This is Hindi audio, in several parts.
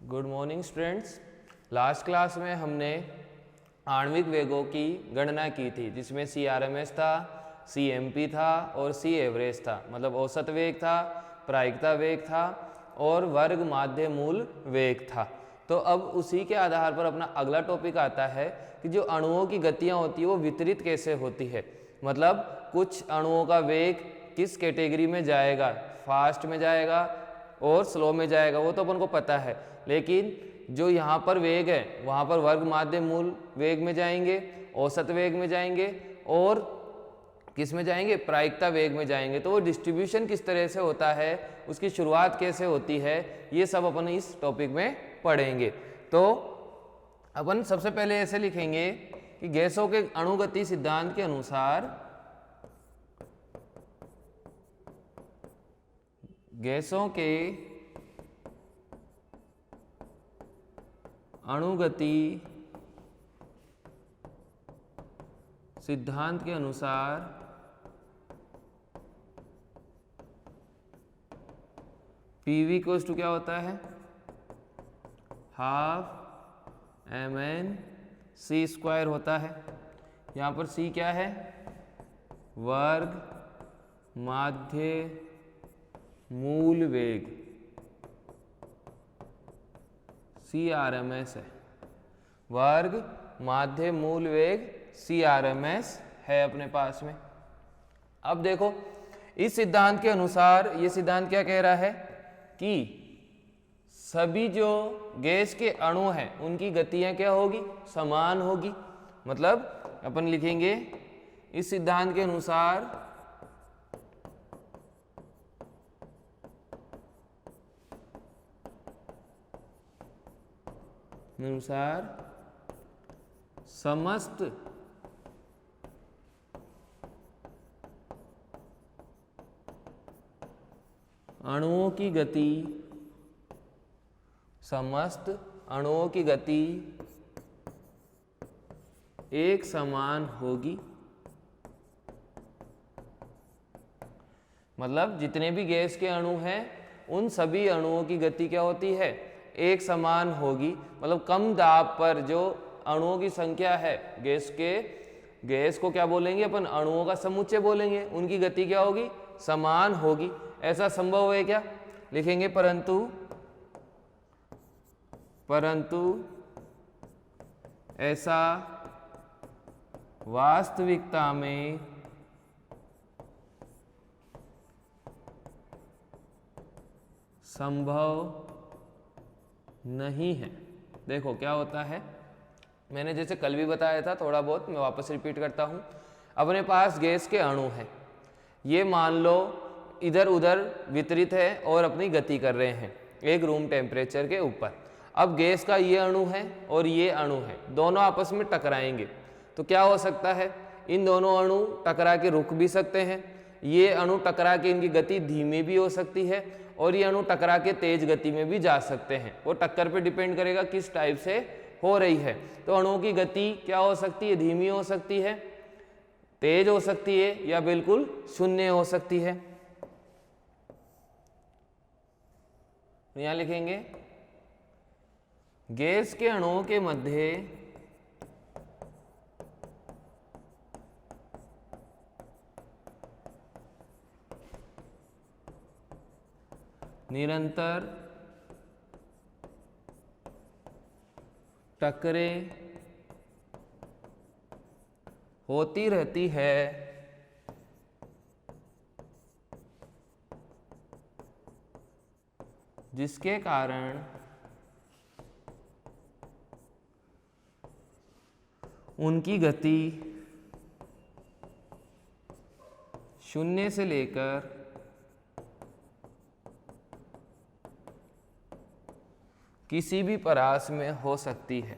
Good morning students. Last class में हमने आणविक वेगों की गणना की थी, जिसमें CRMS था, CMP था और C एवरेज था। मतलब औसत वेग था, प्रायिकता वेग था और वर्ग माध्य मूल वेग था। तो अब उसी के आधार पर अपना अगला टॉपिक आता है कि जो अणुओं की गतियाँ होती है वो वितरित कैसे होती है। मतलब कुछ अणुओं का वेग किस कैटेगरी में जाएगा, फास्ट में जाएगा और स्लो में जाएगा, वो तो अपन को पता है। लेकिन जो यहाँ पर वेग है वहाँ पर वर्ग माध्य मूल वेग में जाएंगे, औसत वेग में जाएंगे और किस में जाएंगे, प्रायिकता वेग में जाएंगे। तो वो डिस्ट्रीब्यूशन किस तरह से होता है, उसकी शुरुआत कैसे होती है, ये सब अपन इस टॉपिक में पढ़ेंगे। तो अपन सबसे पहले ऐसे लिखेंगे कि गैसों के अणुगति सिद्धांत के अनुसार गैसों के अणुगति सिद्धांत के अनुसार PV इक्वल्स टू क्या होता है, हाफ mn c स्क्वायर होता है। यहाँ पर c क्या है, वर्ग माध्य मूल वेग, CRMS है। वर्ग माध्य मूल वेग CRMS है अपने पास में। अब देखो इस सिद्धांत के अनुसार ये सिद्धांत क्या कह रहा है कि सभी जो गैस के अणु हैं उनकी गतियां क्या होगी, समान होगी। मतलब अपन लिखेंगे इस सिद्धांत के अनुसार समस्त अणुओं की गति एक समान होगी। मतलब जितने भी गैस के अणु हैं उन सभी अणुओं की गति क्या होती है, एक समान होगी। मतलब कम दाब पर जो अणुओं की संख्या है, गैस को क्या बोलेंगे अपन, अणुओं का समुच्चय बोलेंगे, उनकी गति क्या होगी, समान होगी। ऐसा संभव है क्या, लिखेंगे परंतु ऐसा वास्तविकता में संभव नहीं है। देखो क्या होता है, मैंने जैसे कल भी बताया था, थोड़ा बहुत मैं वापस रिपीट करता हूँ। अपने पास गैस के अणु हैं, ये मान लो इधर उधर वितरित है और अपनी गति कर रहे हैं एक रूम टेम्परेचर के ऊपर। अब गैस का ये अणु है और ये अणु है, दोनों आपस में टकराएंगे तो क्या हो सकता है, इन दोनों अणु टकरा के रुक भी सकते हैं। ये अणु टकरा के इनकी गति धीमी भी हो सकती है और ये अणु टकरा के तेज गति में भी जा सकते हैं। वो टक्कर पे डिपेंड करेगा किस टाइप से हो रही है। तो अणुओं की गति क्या हो सकती है, धीमी हो सकती है, तेज हो सकती है या बिल्कुल शून्य हो सकती है। यहां लिखेंगे गैस के अणुओं के मध्य निरंतर टक्करें होती रहती है, जिसके कारण उनकी गति शून्य से लेकर किसी भी परास में हो सकती है।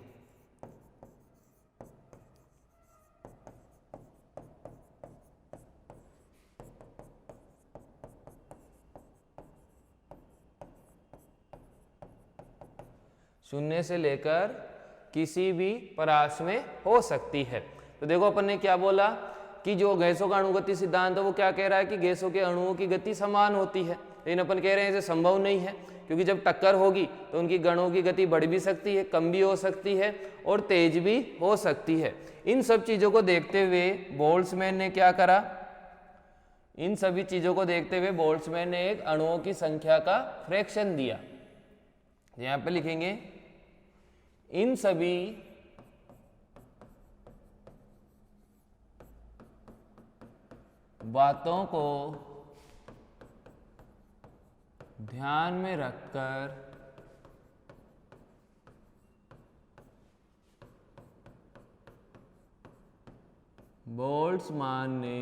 शून्य से लेकर किसी भी परास में हो सकती है। तो देखो अपन ने क्या बोला कि जो गैसों का अणुगति सिद्धांत है वो क्या कह रहा है कि गैसों के अणुओं की गति समान होती है। लेकिन अपन कह रहे हैं ऐसे संभव नहीं है, क्योंकि जब टक्कर होगी तो उनकी गणों की गति बढ़ भी सकती है, कम भी हो सकती है और तेज भी हो सकती है। इन सब चीज़ों को देखते हुए बोल्ट्जमैन ने क्या करा, इन सभी चीज़ों को देखते हुए बोल्ट्जमैन ने एक अणुओं की संख्या का फ्रैक्शन दिया। यहाँ पे लिखेंगे इन सभी बातों को ध्यान में रखकर बोल्ट्जमैन ने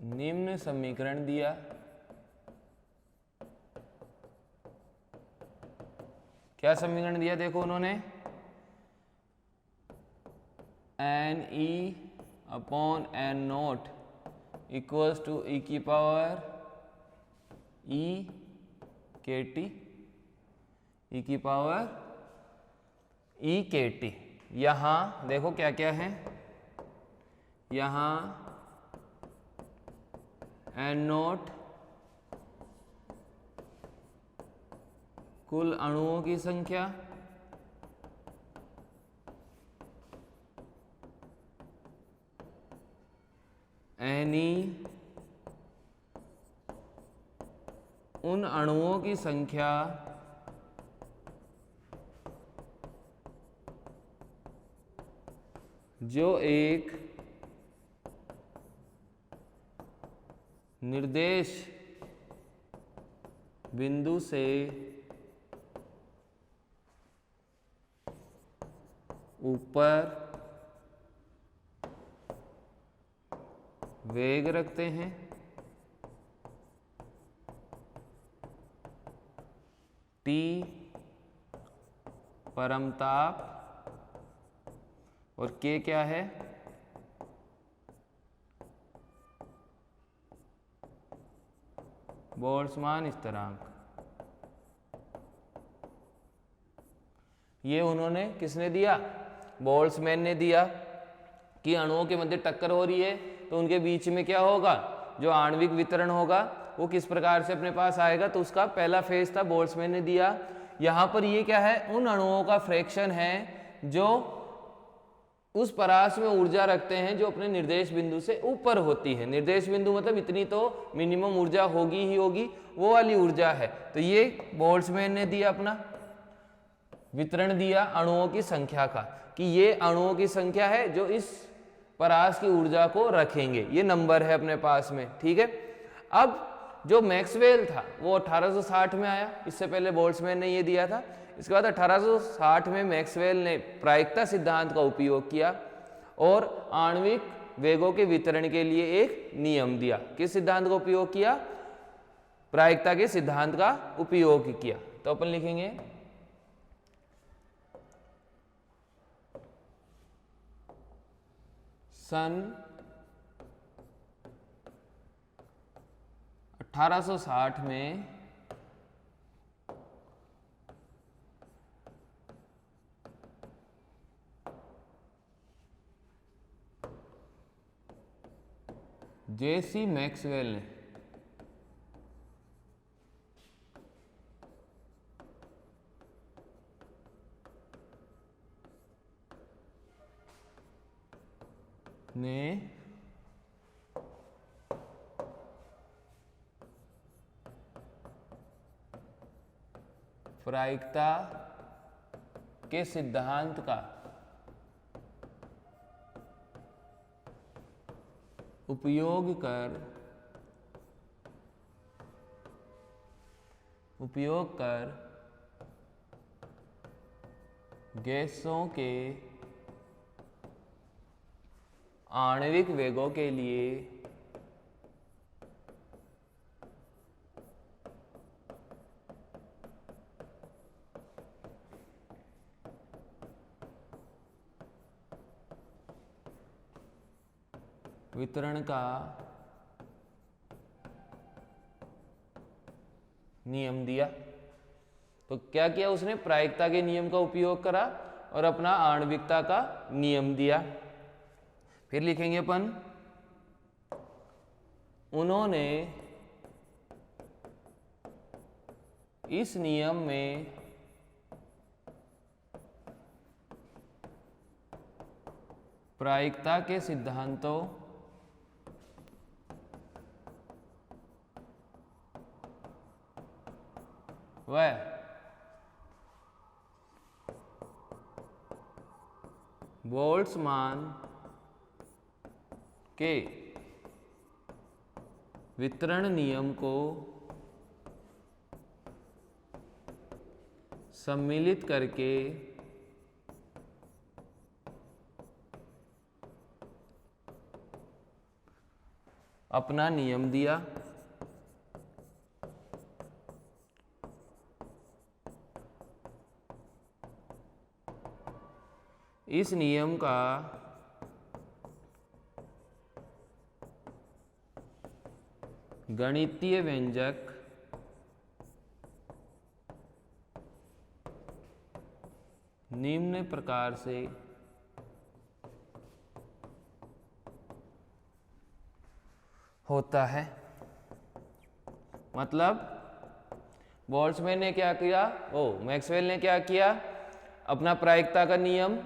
निम्न समीकरण दिया। क्या समीकरण दिया देखो उन्होंने, N E upon N not equals to E की पावर ई के टी, ई की पावर ई के टी। यहाँ देखो क्या क्या है, यहाँ एन नोट कुल अणुओं की संख्या, एन ई उन अणुओं की संख्या जो एक निर्देश बिंदु से ऊपर वेग रखते हैं, टी परमताप और के क्या है, बोल्ट्जमैन स्थिरांक। ये उन्होंने किसने दिया, बोल्ट्जमैन ने दिया कि अणुओं के मध्य टक्कर हो रही है तो उनके बीच में क्या होगा, जो आणविक वितरण होगा वो किस प्रकार से अपने पास आएगा, तो उसका पहला फेज था बोल्ट्जमैन ने दिया। यहाँ पर ये क्या है, उन अणुओं का फ्रैक्शन है जो उस परास में ऊर्जा रखते हैं जो अपने निर्देश बिंदु से ऊपर होती है। निर्देश बिंदु मतलब इतनी तो मिनिमम ऊर्जा होगी ही होगी, वो वाली ऊर्जा है। तो ये बोल्ट्जमैन ने दिया अपना वितरण दिया अणुओं की संख्या का, कि ये अणुओं की संख्या है जो इस परास की ऊर्जा को रखेंगे, ये नंबर है अपने पास में, ठीक है। अब जो मैक्सवेल था वो 1860 में आया, इससे पहले बोल्ट्जमैन ने ये दिया था। इसके बाद 1860 में मैक्सवेल ने प्रायिकता सिद्धांत का उपयोग किया और आणविक वेगों के वितरण के लिए एक नियम दिया। किस सिद्धांत का उपयोग किया, प्रायिकता के सिद्धांत का उपयोग किया। तो अपन लिखेंगे सन 1860 में जे.सी. मैक्सवेल ने प्रायिकता के सिद्धांत का उपयोग कर गैसों के आणविक वेगों के लिए वितरण का नियम दिया। तो क्या किया उसने, प्रायिकता के नियम का उपयोग करा और अपना आणविकता का नियम दिया। फिर लिखेंगे अपन उन्होंने इस नियम में प्रायिकता के सिद्धांतों व बोल्ट्जमान के वितरण नियम को सम्मिलित करके अपना नियम दिया। इस नियम का गणितीय व्यंजक निम्न प्रकार से होता है। मतलब बोल्ट्जमैन ने क्या किया, मैक्सवेल ने क्या किया, अपना प्रायिकता का नियम,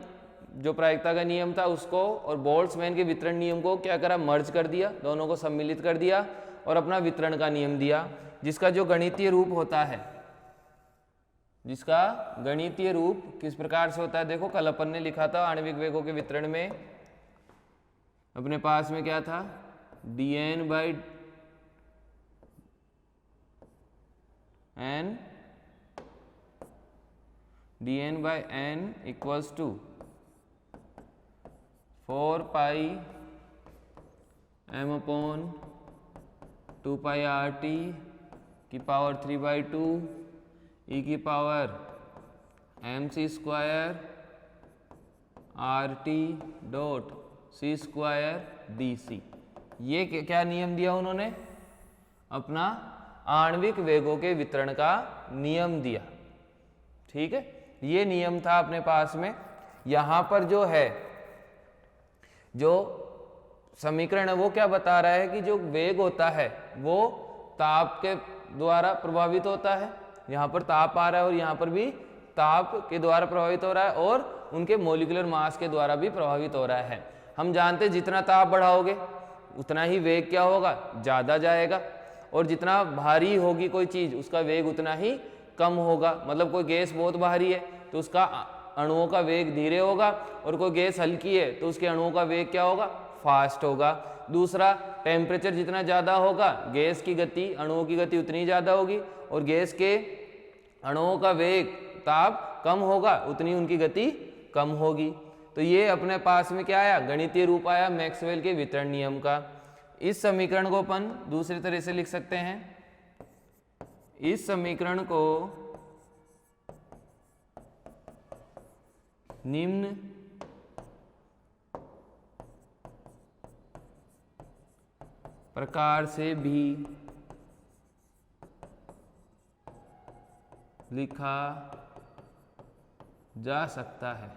जो प्रायिकता का नियम था उसको और बोल्ट्जमैन के वितरण नियम को क्या करा, मर्ज कर दिया, दोनों को सम्मिलित कर दिया और अपना वितरण का नियम दिया, जिसका जो गणितीय रूप होता है, जिसका गणितीय रूप किस प्रकार से होता है। देखो कल अपन ने लिखा था आणविक वेगों के वितरण में अपने पास में क्या था, dn by n equals to 4 pi m upon 2 pi RT की पावर 3/2 e की power mc square RT dot c square dc। ये क्या नियम दिया उन्होंने, अपना आणविक वेगों के वितरण का नियम दिया। ठीक है, ये नियम था अपने पास में। यहां पर जो है, जो समीकरण है वो क्या बता रहा है कि जो वेग होता है वो ताप के द्वारा प्रभावित होता है। यहाँ पर ताप आ रहा है और यहाँ पर भी ताप के द्वारा प्रभावित हो रहा है और उनके मोलिकुलर मास के द्वारा भी प्रभावित हो रहा है। हम जानते हैं जितना ताप बढ़ाओगे उतना ही वेग क्या होगा, ज़्यादा जाएगा, और जितना भारी होगी कोई चीज़ उसका वेग उतना ही कम होगा। मतलब कोई गैस बहुत भारी है तो उसका अणुओं का वेग धीरे होगा, और कोई गैस हल्की है तो उसके अणुओं का वेग क्या होगा, फास्ट होगा। दूसरा, टेम्परेचर जितना ज़्यादा होगा गैस की गति, अणुओं की गति उतनी ज़्यादा होगी, और गैस के अणुओं का वेग, ताप कम होगा उतनी उनकी गति कम होगी। तो ये अपने पास में क्या आया, गणितीय रूप आया मैक्सवेल के वितरण नियम का। इस समीकरण को अपन दूसरी तरह से लिख सकते हैं। इस समीकरण को निम्न प्रकार से भी लिखा जा सकता है।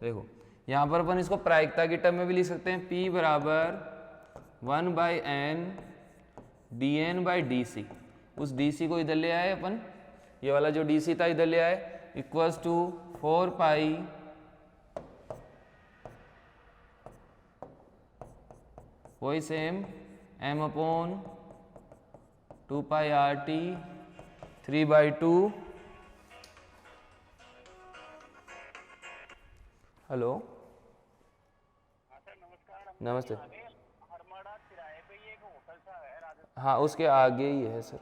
देखो यहां पर अपन इसको प्रायिकता की टर्म में भी लिख सकते हैं। P बराबर 1/n dn बाई डी। उस dc को इधर ले आए अपन, ये वाला जो dc था इधर ले आए, इक्वल्स टू 4 पाई वही same m upon 2 pi RT 3/2। Hello, नमस्ते। हाँ उसके आगे ही है सर।